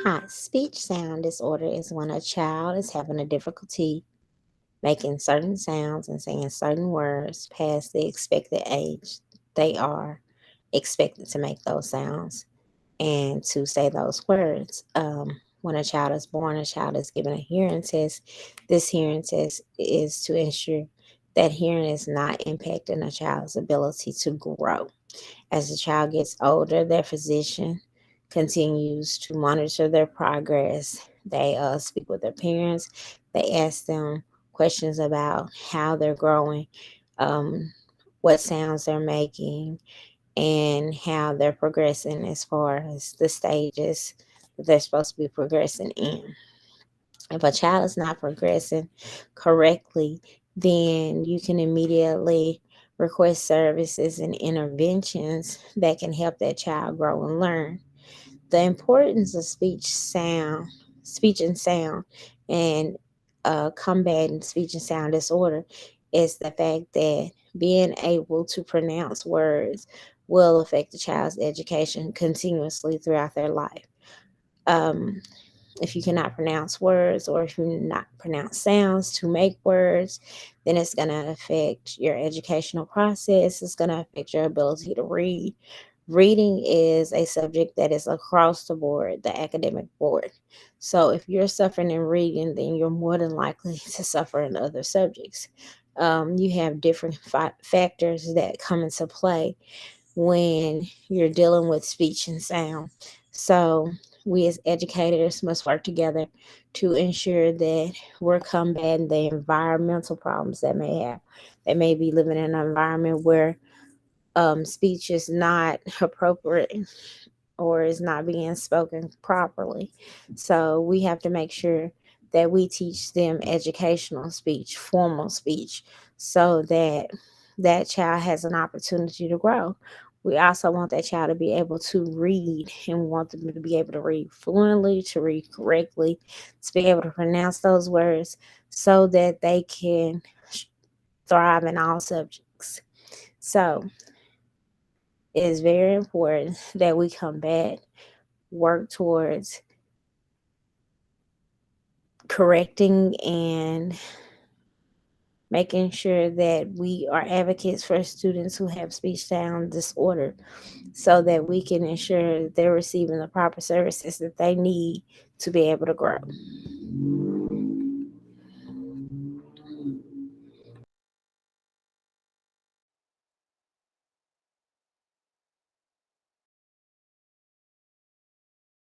Hi, speech sound disorder is when a child is having a difficulty making certain sounds and saying certain words past the expected age they are expected to make those sounds and to say those words. When a child is born, a child is given a hearing test. This hearing test is to ensure that hearing is not impacting a child's ability to grow. As the child gets older, their physician continues to monitor their progress. They speak with their parents. They ask them questions about how they're growing, um, what sounds they're making, and how they're progressing as far as the stages that they're supposed to be progressing in. If a child is not progressing correctly, then you can immediately request services and interventions that can help that child grow and learn. The importance of speech and sound, and combating speech and sound disorder is the fact that being able to pronounce words will affect the child's education continuously throughout their life. Um, if you cannot pronounce words or if you not pronounce sounds to make words, then it's going to affect your educational process. It's going to affect your ability to read. Reading is a subject that is across the board, the academic board. So if you're suffering in reading, then you're more than likely to suffer in other subjects. You have different factors that come into play when you're dealing with speech and sound. So, we as educators must work together to ensure that we're combating the environmental problems that may have. They may be living in an environment where speech is not appropriate or is not being spoken properly. So, we have to make sure that we teach them educational speech, formal speech, so that that child has an opportunity to grow. We also want that child to be able to read and want them to be able to read fluently, to read correctly, to be able to pronounce those words so that they can thrive in all subjects. So it is very important that we combat, work towards correcting and making sure that we are advocates for students who have speech sound disorder so that we can ensure that they're receiving the proper services that they need to be able to grow.